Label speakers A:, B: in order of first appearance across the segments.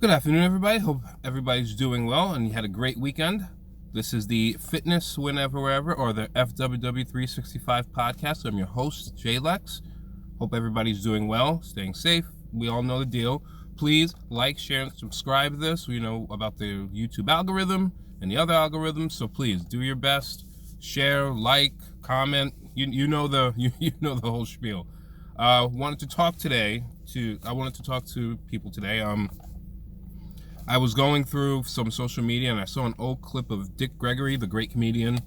A: Good afternoon, everybody. Hope everybody's doing well and you had a great weekend. This is the Fitness Whenever Wherever, or the FWW365 Podcast. I'm your host, Jay Lex. Hope everybody's doing well, staying safe. We all know the deal. Please like, share, and subscribe to this. We know about the YouTube algorithm and the other algorithms, so please do your best. Share, like, comment. You know the whole spiel. I wanted to talk to people today. I was going through some social media and I saw an old clip of Dick Gregory, the great comedian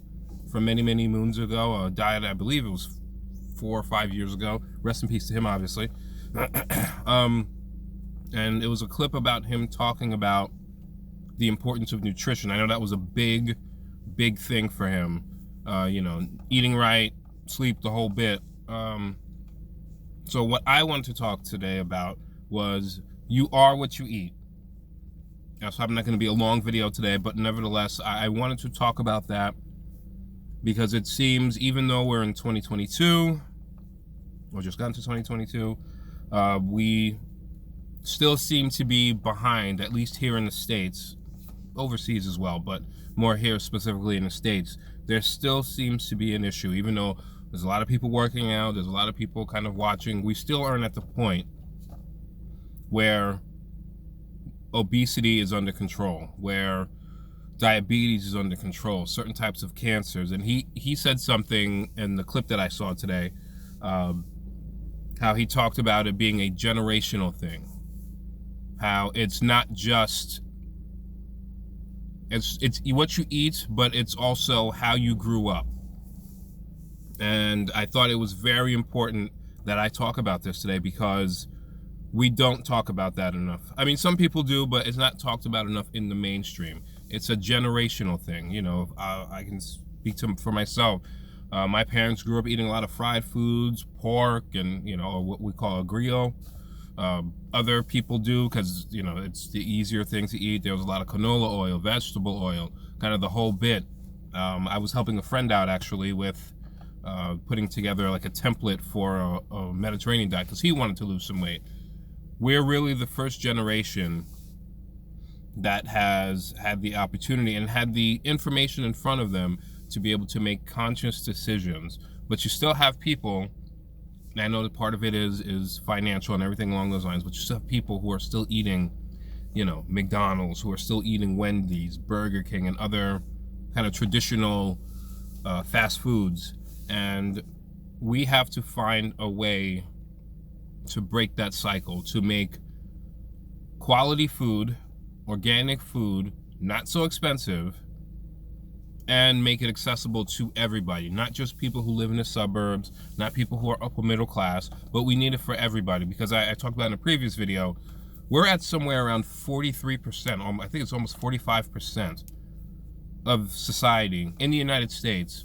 A: from many moons ago. Died, I believe it was 4 or 5 years ago. Rest in peace to him, obviously. And it was a clip about him talking about the importance of nutrition. I know that was a big thing for him. Eating right, sleep, the whole bit. So what I wanted to talk today about was you are what you eat. So I'm not going to be a long video today, but nevertheless, I wanted to talk about that because it seems, even though we're in 2022, or just got into 2022, we still seem to be behind, at least here in the States, overseas as well, but more here specifically in the States. There still seems to be an issue, even though there's a lot of people working out, there's a lot of people kind of watching. We still aren't at the point where obesity is under control, where diabetes is under control, certain types of cancers. And he said something in the clip that I saw today, how he talked about it being a generational thing, how it's not just it's what you eat, but it's also how you grew up. And I thought it was very important that I talk about this today because we don't talk about that enough. I mean, some people do, but it's not talked about enough in the mainstream. It's a generational thing. I can speak for myself. My parents grew up eating a lot of fried foods, pork, and, what we call a griot. Other people do because, it's the easier thing to eat. There was a lot of canola oil, vegetable oil, kind of the whole bit. I was helping a friend out, actually, with putting together like a template for a Mediterranean diet because he wanted to lose some weight. We're really the first generation that has had the opportunity and had the information in front of them to be able to make conscious decisions. But you still have people, and I know that part of it is financial and everything along those lines, but you still have people who are still eating, McDonald's, who are still eating Wendy's, Burger King, and other kind of traditional fast foods. And we have to find a way to break that cycle, to make quality food, organic food, not so expensive, and make it accessible to everybody, not just people who live in the suburbs, not people who are upper middle class, but we need it for everybody. Because I talked about in a previous video, we're at somewhere around 43%, I think it's almost 45% of society in the United States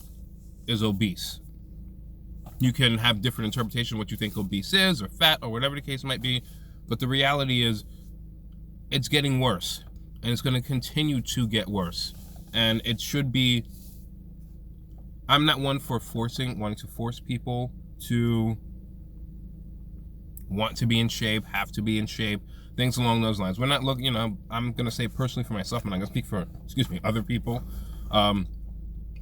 A: is obese. You can have different interpretation of what you think obese is, or fat, or whatever the case might be. But the reality is, it's getting worse. And it's going to continue to get worse. And it should be... I'm not one for wanting to force people to want to be in shape, have to be in shape, things along those lines. We're not looking, I'm going to say personally for myself, I'm not going to speak for, other people. I'm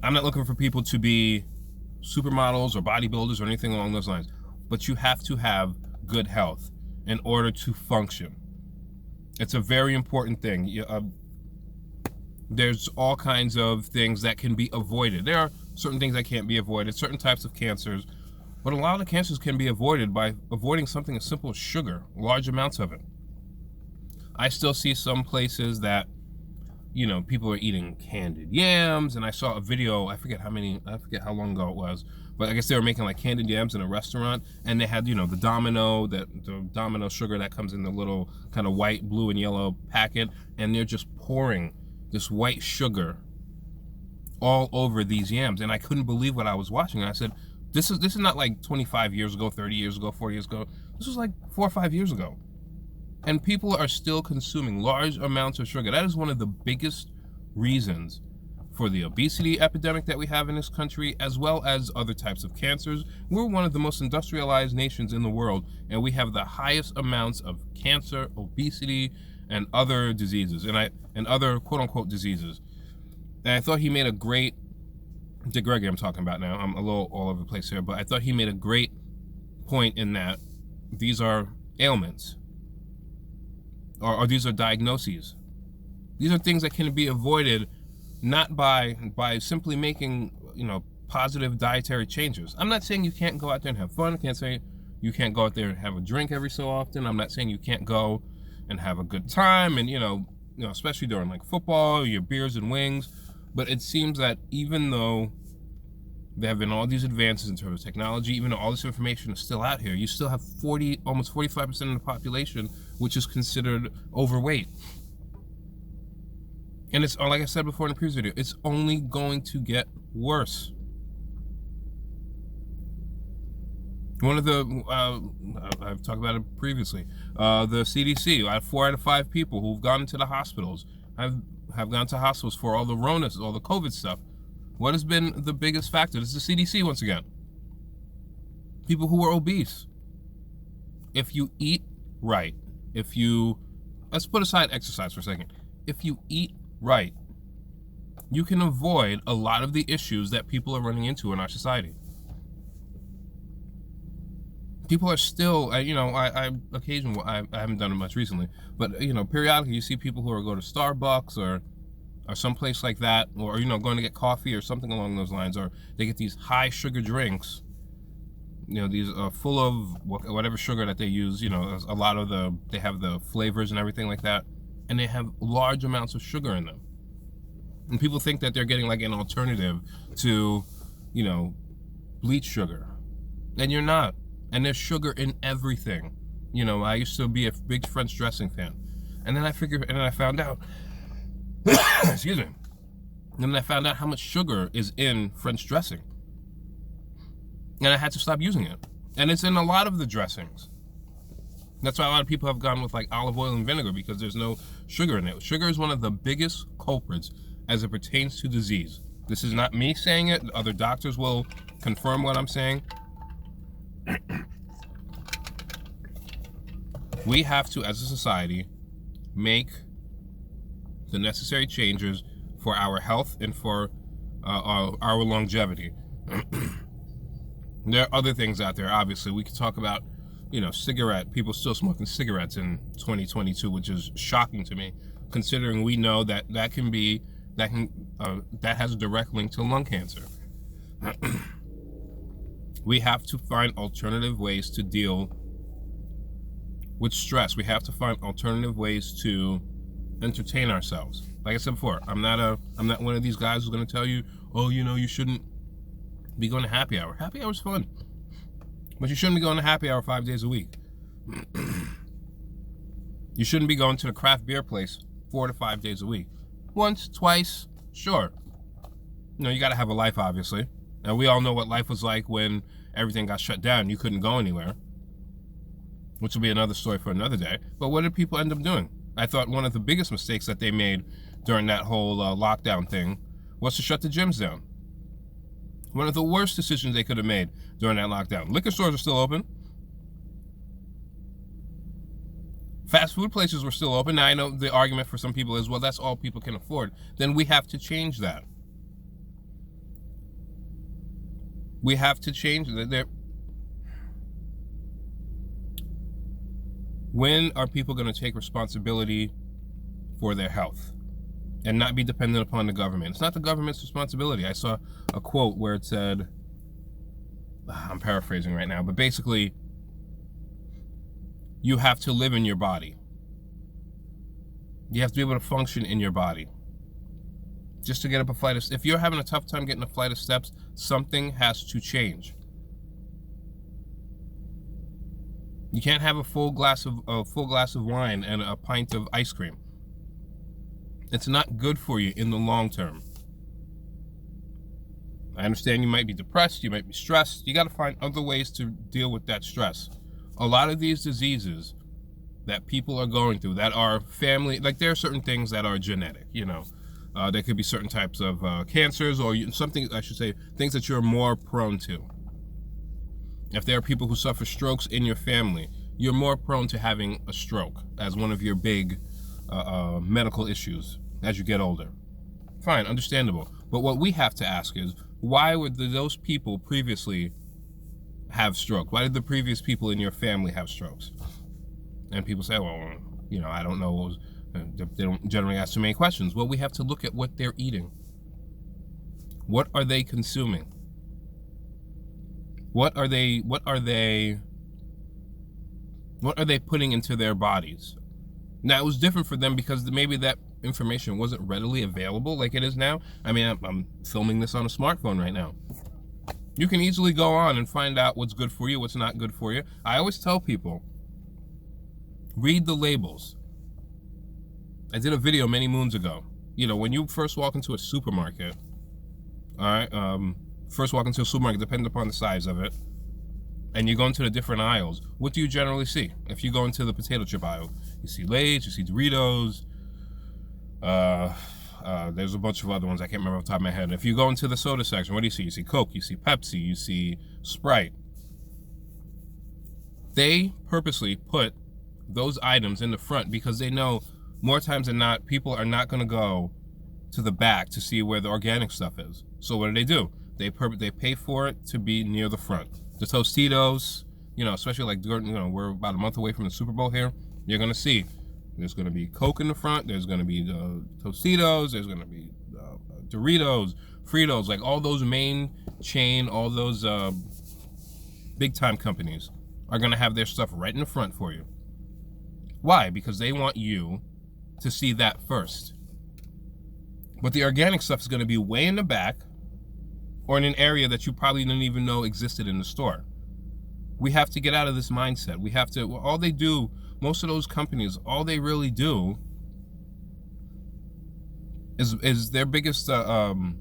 A: not looking for people to be supermodels or bodybuilders or anything along those lines, but you have to have good health in order to function. It's a very important thing. There's all kinds of things that can be avoided. There are certain things that can't be avoided, certain types of cancers, but a lot of the cancers can be avoided by avoiding something as simple as sugar, large amounts of it. I still see some places that people are eating candied yams, and I saw a video, I forget how long ago it was, but I guess they were making like candied yams in a restaurant, and they had, the Domino sugar that comes in the little kind of white, blue, and yellow packet, and they're just pouring this white sugar all over these yams, and I couldn't believe what I was watching. And I said, this is not like 25 years ago, 30 years ago, 40 years ago. This was like 4 or 5 years ago. And people are still consuming large amounts of sugar. That is one of the biggest reasons for the obesity epidemic that we have in this country, as well as other types of cancers. We're one of the most industrialized nations in the world, and we have the highest amounts of cancer, obesity, and other diseases, and other quote-unquote diseases. And I thought he made a great, Dick Gregory I'm talking about now, I'm a little all over the place here, but I thought he made a great point in that these are ailments, or these are diagnoses. These are things that can be avoided not by simply making, positive dietary changes. I'm not saying you can't go out there and have fun. I can't say you can't go out there and have a drink every so often. I'm not saying you can't go and have a good time and, especially during like football, your beers and wings. But it seems that even though there have been all these advances in terms of technology, even though all this information is still out here, you still have almost 45% of the population, which is considered overweight. And it's, like I said before in the previous video, it's only going to get worse. One of the, I've talked about it previously, the CDC, 4 out of 5 people who've gone into the hospitals have gone to hospitals for all the Ronas, all the COVID stuff. What has been the biggest factor? This is the CDC once again. People who are obese. If you eat right, let's put aside exercise for a second. If you eat right, you can avoid a lot of the issues that people are running into in our society. People are still, I occasionally, I haven't done it much recently, but, periodically you see people who are going to Starbucks or someplace like that, or, going to get coffee or something along those lines, or they get these high sugar drinks, these are full of whatever sugar that they use, a lot of they have the flavors and everything like that, and they have large amounts of sugar in them. And people think that they're getting like an alternative to, bleach sugar. And you're not. And there's sugar in everything. I used to be a big French dressing fan. And then I found out, excuse me. And then I found out how much sugar is in French dressing. And I had to stop using it. And it's in a lot of the dressings. That's why a lot of people have gone with like olive oil and vinegar, because there's no sugar in it. Sugar is one of the biggest culprits as it pertains to disease. This is not me saying it. Other doctors will confirm what I'm saying. We have to, as a society, make the necessary changes for our health and for our longevity. There are other things out there. Obviously, we could talk about, people still smoking cigarettes in 2022, which is shocking to me, considering we know that has a direct link to lung cancer. We have to find alternative ways to deal with stress. We have to find alternative ways to entertain ourselves. Like I said before, I'm not one of these guys who's going to tell you, oh, you shouldn't be going to happy hour. Happy hour is fun, but you shouldn't be going to happy hour 5 days a week. You shouldn't be going to the craft beer place 4 to 5 days a week. Once, twice, sure. You got to have a life, obviously. And we all know what life was like when everything got shut down. You couldn't go anywhere, which will be another story for another day. But what did people end up doing? I thought one of the biggest mistakes that they made during that whole lockdown thing was to shut the gyms down. One of the worst decisions they could have made during that lockdown. Liquor stores are still open. Fast food places were still open. Now, I know the argument for some people is, well, that's all people can afford. Then we have to change that. We have to change that. When are people going to take responsibility for their health and not be dependent upon the government? It's not the government's responsibility. I saw a quote where it said, I'm paraphrasing right now, but basically, you have to live in your body. You have to be able to function in your body. Just to get up a flight of steps. If you're having a tough time getting a flight of steps, something has to change. You can't have a full glass of wine and a pint of ice cream. It's not good for you in the long term. I understand you might be depressed, you might be stressed. You got to find other ways to deal with that stress. A lot of these diseases that people are going through that are family, like there are certain things that are genetic, There could be certain types of cancers, or something, I should say, things that you're more prone to. If there are people who suffer strokes in your family, you're more prone to having a stroke as one of your big medical issues as you get older. Fine, understandable. But what we have to ask is, why would those people previously have stroke? Why did the previous people in your family have strokes? And people say, well, I don't know. They don't generally ask too many questions. Well, we have to look at what they're eating. What are they consuming? What are they putting into their bodies? Now, it was different for them because maybe that information wasn't readily available like it is now. I mean, I'm filming this on a smartphone right now. You can easily go on and find out what's good for you, what's not good for you. I always tell people, read the labels. I did a video many moons ago. When you first walk into a supermarket, all right, depending upon the size of it, and you go into the different aisles, what do you generally see? If you go into the potato chip aisle, you see Lay's, you see Doritos, there's a bunch of other ones I can't remember off the top of my head. If you go into the soda section, what do you see? You see Coke, you see Pepsi, you see Sprite. They purposely put those items in the front because they know more times than not, people are not going to go to the back to see where the organic stuff is. So what do? They pay for it to be near the front. The Tostitos, especially like, we're about a month away from the Super Bowl here. You're going to see there's going to be Coke in the front. There's going to be Tostitos. There's going to be Doritos, Fritos, like all those main chain, all those big time companies are going to have their stuff right in the front for you. Why? Because they want you to see that first. But the organic stuff is going to be way in the back or in an area that you probably didn't even know existed in the store. We have to get out of this mindset. We have to, all they do, most of those companies, all they really do is their biggest, the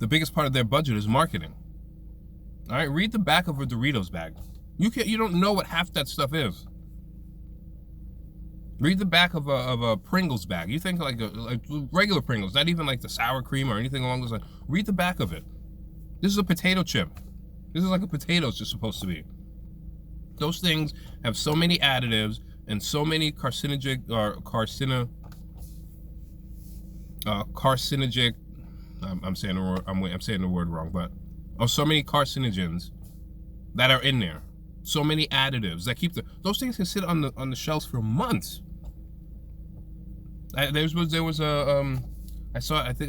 A: biggest part of their budget is marketing. All right, read the back of a Doritos bag. You don't know what half that stuff is. Read the back of a Pringles bag. You think like regular Pringles, not even like the sour cream or anything along those lines. Read the back of it. This is a potato chip. This is like a potato it's just supposed to be. Those things have so many additives and so many carcinogenic. I'm saying the word wrong, but so many carcinogens that are in there. So many additives that keep those things can sit on the shelves for months. I saw it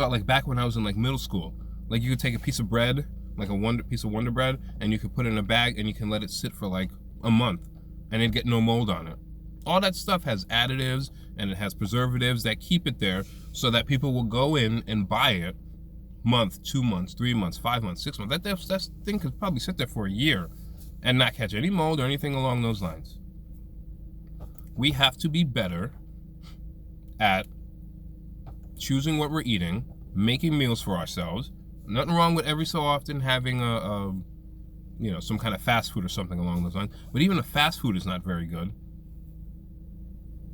A: like back when I was in like middle school. Like you could take a piece of bread, like piece of Wonder Bread, and you could put it in a bag and you can let it sit for like a month and it'd get no mold on it. All that stuff has additives and it has preservatives that keep it there so that people will go in and buy it month, 2 months, 3 months, 5 months, 6 months. That thing could probably sit there for a year and not catch any mold or anything along those lines. We have to be better at choosing what we're eating, making meals for ourselves. Nothing wrong with every so often having some kind of fast food or something along those lines. But even the fast food is not very good.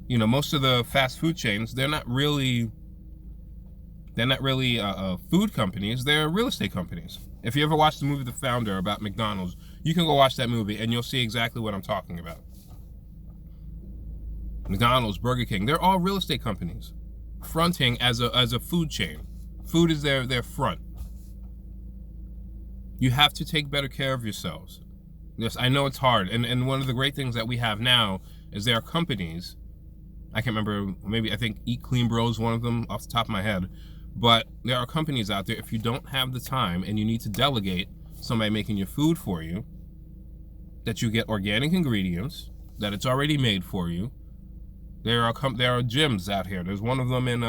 A: Most of the fast food chains, they're not really food companies. They're real estate companies. If you ever watched the movie The Founder about McDonald's, you can go watch that movie and you'll see exactly what I'm talking about. McDonald's, Burger King, they're all real estate companies fronting as a food chain. Food is their front. You have to take better care of yourselves. Yes, I know it's hard. And one of the great things that we have now is there are companies, I can't remember, I think Eat Clean Bro is one of them off the top of my head, but there are companies out there, if you don't have the time and you need to delegate somebody making your food for you, that you get organic ingredients, that it's already made for you. There are gyms out here. There's one of them in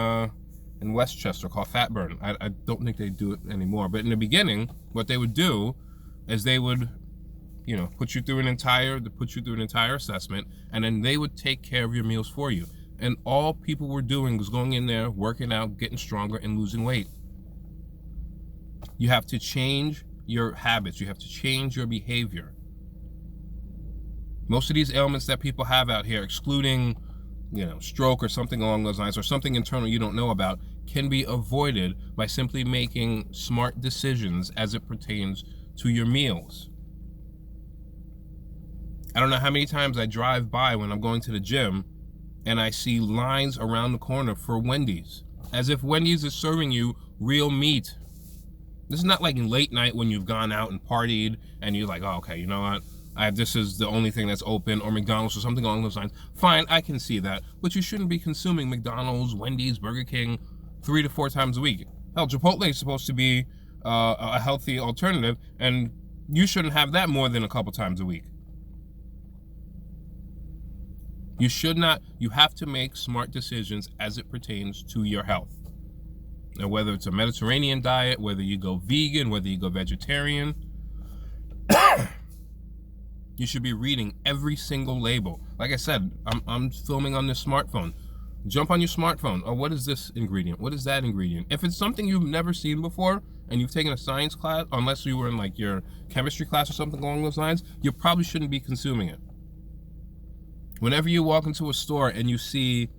A: Westchester called Fatburn. I don't think they do it anymore. But in the beginning, what they would do is they would, put you through an entire assessment, and then they would take care of your meals for you. And all people were doing was going in there, working out, getting stronger, and losing weight. You have to change your habits. You have to change your behavior. Most of these ailments that people have out here, excluding stroke or something along those lines, or something internal you don't know about, can be avoided by simply making smart decisions as it pertains to your meals. I don't know how many times I drive by when I'm going to the gym and I see lines around the corner for Wendy's, as if Wendy's is serving you real meat. This is not like in late night when you've gone out and partied and you're like, oh, okay, you know what? This is the only thing that's open, or McDonald's or something along those lines. Fine, I can see that. But you shouldn't be consuming McDonald's, Wendy's, Burger King 3 to 4 times a week. Hell, Chipotle is supposed to be a healthy alternative, and you shouldn't have that more than a couple times a week. You should not. You have to make smart decisions as it pertains to your health. And whether it's a Mediterranean diet, whether you go vegan, whether you go vegetarian, you should be reading every single label. Like I said, I'm filming on this smartphone. Jump on your smartphone. Oh, what is this ingredient? What is that ingredient? If it's something you've never seen before and you've taken a science class, unless you were in like your chemistry class or something along those lines, you probably shouldn't be consuming it. Whenever you walk into a store and you see,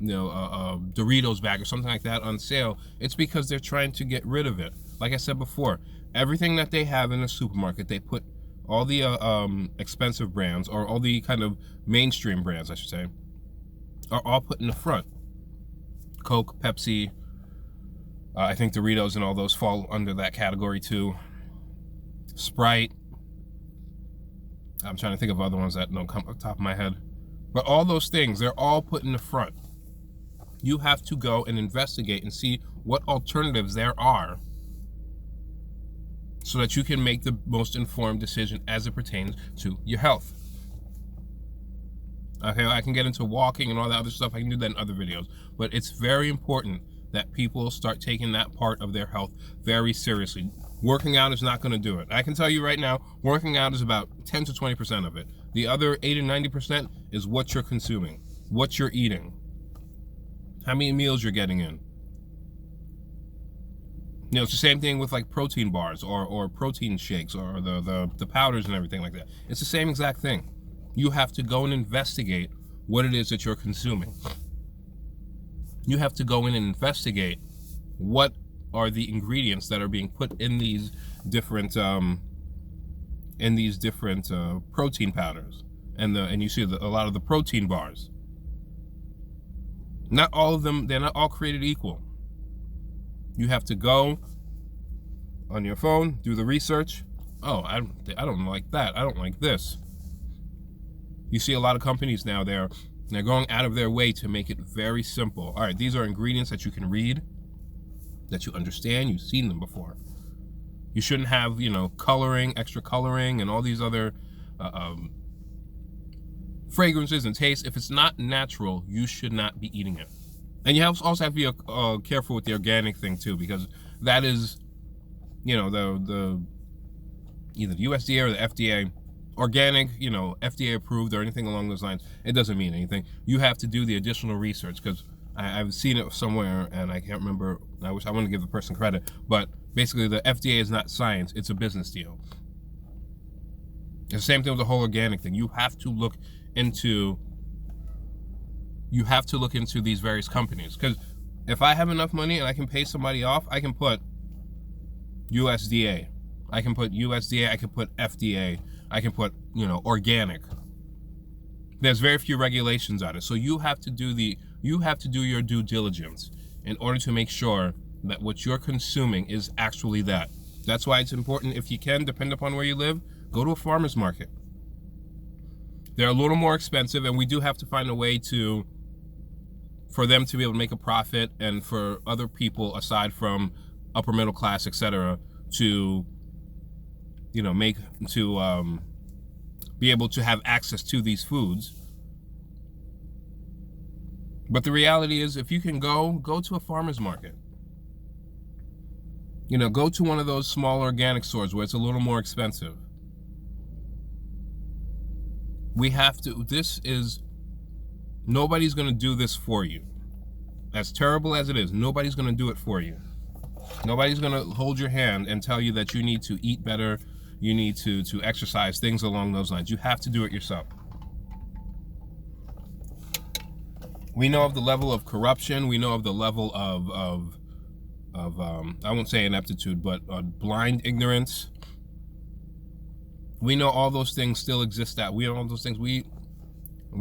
A: a Doritos bag or something like that on sale, it's because they're trying to get rid of it. Like I said before, everything that they have in a supermarket, they put all the expensive brands, or all the kind of mainstream brands, I should say, are all put in the front. Coke, Pepsi, I think Doritos and all those fall under that category too. Sprite. I'm trying to think of other ones that don't come off the top of my head. But all those things, they're all put in the front. You have to go and investigate and see what alternatives there are so that you can make the most informed decision as it pertains to your health. Okay, I can get into walking and all that other stuff. I can do that in other videos. But it's very important that people start taking that part of their health very seriously. Working out is not going to do it. I can tell you right now, working out is about 10 to 20% of it. The other 80 to 90% is what you're consuming, what you're eating, how many meals you're getting in. It's the same thing with like protein bars or protein shakes or the powders and everything like that. It's the same exact thing. You have to go and investigate what it is that you're consuming. You have to go in and investigate what are the ingredients that are being put in these different protein powders, and you see a lot of the protein bars. Not all of them, they're not all created equal. You have to go on your phone, do the research. Oh, I don't like that. I don't like this. You see a lot of companies now, they're going out of their way to make it very simple. All right, these are ingredients that you can read, that you understand, you've seen them before. You shouldn't have, coloring, extra coloring, and all these other fragrances and tastes. If it's not natural, you should not be eating it. And you also have to be careful with the organic thing too, because that is, the either the USDA or the FDA. Organic, FDA approved or anything along those lines, it doesn't mean anything. You have to do the additional research, because I've seen it somewhere and I can't remember. I want to give the person credit, but basically the FDA is not science, it's a business deal. It's the same thing with the whole organic thing. You have to look into these various companies, because if I have enough money and I can pay somebody off, I can put USDA, I can put FDA, I can put, organic. There's very few regulations on it. So you have to do your due diligence in order to make sure that what you're consuming is actually that. That's why it's important, if you can, depend upon where you live, go to a farmer's market. They're a little more expensive, and we do have to find a way for them to be able to make a profit, and for other people aside from upper middle class, etc., to be able to have access to these foods. But the reality is, if you can go to a farmer's market. Go to one of those small organic stores where it's a little more expensive. Nobody's going to do this for you. As terrible as it is, nobody's going to do it for you. Nobody's going to hold your hand and tell you that you need to eat better, you need to exercise, things along those lines. You have to do it yourself. We know of the level of corruption. We know of the level of I won't say ineptitude, but blind ignorance. We know all those things still exist. We know all those things. We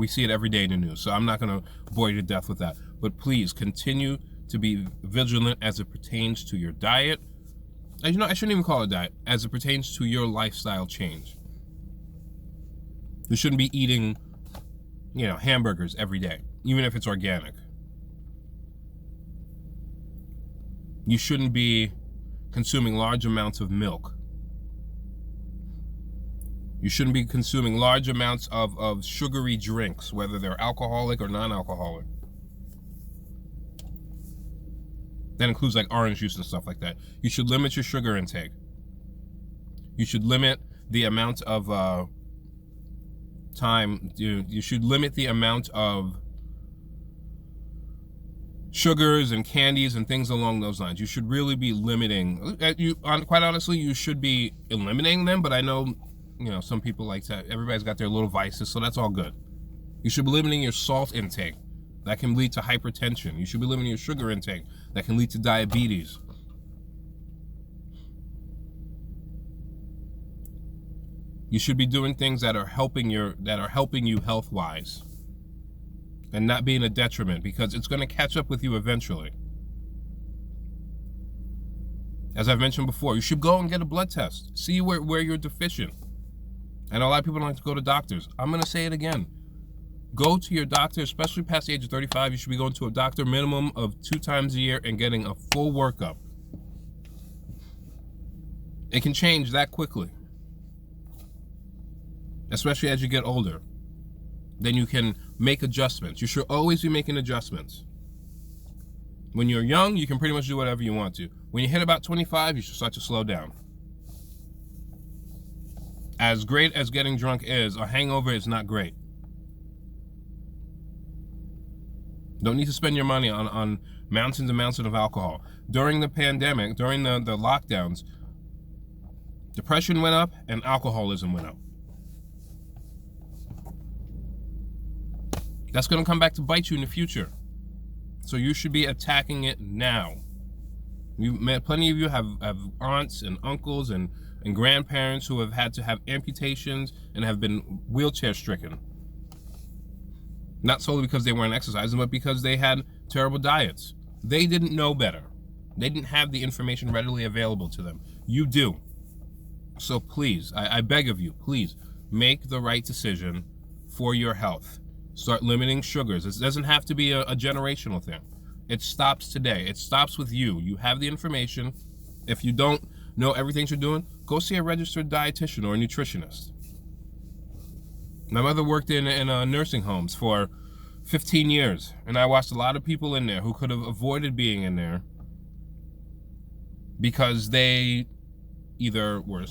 A: see it every day in the news. So I'm not going to bore you to death with that. But please continue to be vigilant as it pertains to your diet. I shouldn't even call it diet. As it pertains to your lifestyle change. You shouldn't be eating, hamburgers every day, even if it's organic. You shouldn't be consuming large amounts of milk. You shouldn't be consuming large amounts of sugary drinks, whether they're alcoholic or non-alcoholic. That includes like orange juice and stuff like that. You should limit your sugar intake. You should limit the amount of time. You should limit the amount of sugars and candies and things along those lines. You should really be limiting. Quite honestly, you should be eliminating them. But I know, some people like to. Everybody's got their little vices, so that's all good. You should be limiting your salt intake. That can lead to hypertension. You should be limiting your sugar intake. That can lead to diabetes. You should be doing things that are helping you health-wise, and not being a detriment, because it's going to catch up with you eventually. As I've mentioned before, you should go and get a blood test. See where you're deficient. I know a lot of people don't like to go to doctors. I'm going to say it again. Go to your doctor, especially past the age of 35. You should be going to a doctor minimum of 2 times a year and getting a full workup. It can change that quickly, especially as you get older. Then you can make adjustments. You should always be making adjustments. When you're young, you can pretty much do whatever you want to. When you hit about 25, you should start to slow down. As great as getting drunk is, a hangover is not great. Don't need to spend your money on mountains and mountains of alcohol. During the pandemic, during the lockdowns, depression went up and alcoholism went up. That's going to come back to bite you in the future. So you should be attacking it now. Plenty of you have aunts and uncles and grandparents who have had to have amputations and have been wheelchair stricken. Not solely because they weren't exercising, but because they had terrible diets. They didn't know better. They didn't have the information readily available to them. You do. So please, I beg of you, please make the right decision for your health. Start limiting sugars. It doesn't have to be a generational thing. It stops today. It stops with you. You have the information. If you don't know everything you're doing, go see a registered dietitian or a nutritionist. My mother worked in nursing homes for 15 years, and I watched a lot of people in there who could have avoided being in there because they either were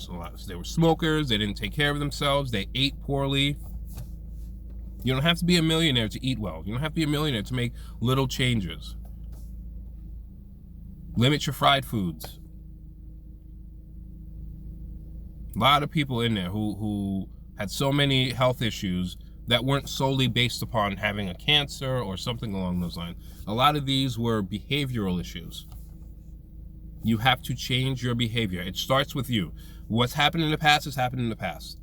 A: smokers, they didn't take care of themselves, they ate poorly. You don't have to be a millionaire to eat well. You don't have to be a millionaire to make little changes. Limit your fried foods. A lot of people in there who had so many health issues that weren't solely based upon having a cancer or something along those lines. A lot of these were behavioral issues. You have to change your behavior. It starts with you. What's happened in the past has happened in the past.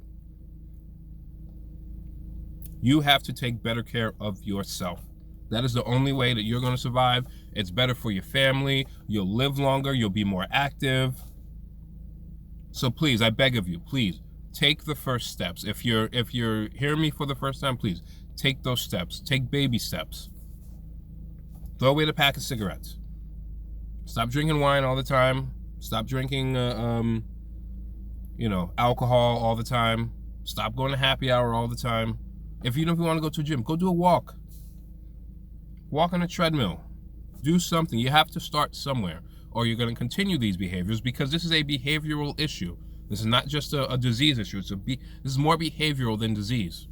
A: You have to take better care of yourself. That is the only way that you're going to survive. It's better for your family. You'll live longer. You'll be more active. So please, I beg of you, please take the first steps. If you're hearing me for the first time, please take those steps. Take baby steps. Throw away the pack of cigarettes. Stop drinking wine all the time. Stop drinking, alcohol all the time. Stop going to happy hour all the time. If you want to go to a gym, go do a walk. Walk on a treadmill. Do something. You have to start somewhere, or you're going to continue these behaviors, because this is a behavioral issue. This is not just a disease issue. This is more behavioral than disease.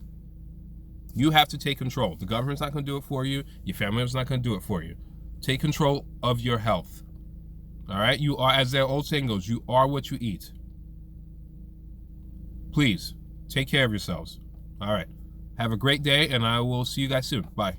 A: You have to take control. The government's not going to do it for you. Your family is not going to do it for you. Take control of your health. All right? You are, as their old saying goes, you are what you eat. Please, take care of yourselves. All right. Have a great day, and I will see you guys soon. Bye.